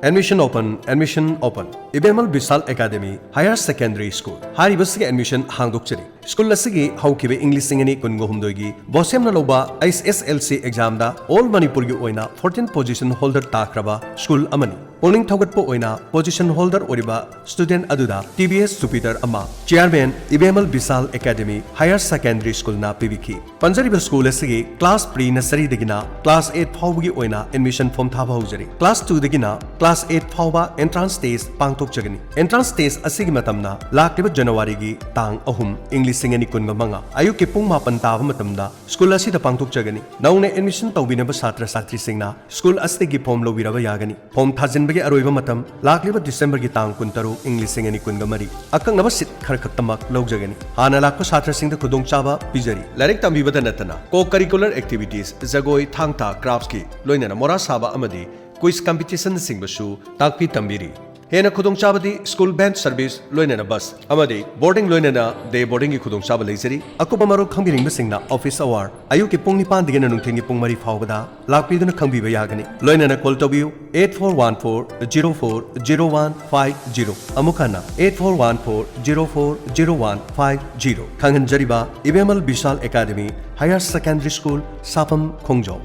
Admission open. IBEMHAL VISHAL Academy Higher Secondary School. Haribasigi admission hangdokchari. School asigi haukibe English singani kungo humdoigi. Bosemna loba SSLC exam da all Manipur gi oina 14th position holder takraba school amani. Polling thogatpo oina position holder oriba student aduda TBS Superior ama Chairman IBEMHAL VISHAL Academy Higher Secondary School na PBK. Panjariba school asigi class pre-nursery degina class 8 phawgi oina admission form thaba haujari. Class 2 degina class 8 phawba entrance test pangtok jagani. Entrance test asigi matamna lakliba January gi tang ahum English singani kunga manga ayuk ke pung mapan taba matamda school asida pangtok jagani. Naune admission tawbinaba satra satri singna school asigi form lobiraba yagani. Form thajin bagi aroiba matam lakliba December gi tang kuntaru English singani kunga mari akang naba sit khar khatamak lawjagani. Hana lakpa satra singda khudong chaba pijari. Larik tambibada natana co-curricular activities jagoi thangta crafts ki loinana mora saba amadi quiz competition singbasu takpi tambiri. Hena khudong chabadi school band service loinana bus amadi boarding loinana day boarding ki khudong chaba leizari akuba maro khangbiring basingna office hour ayu ki pung 9 digena nungthing ki pung mari phawbada lakpiduna khangbiba yagani loinana call tobiu 8414040150 amukana 8414040150 khanghan jariba IBEMHAL VISHAL Academy Higher Secondary School SAPAM KHONGJOM.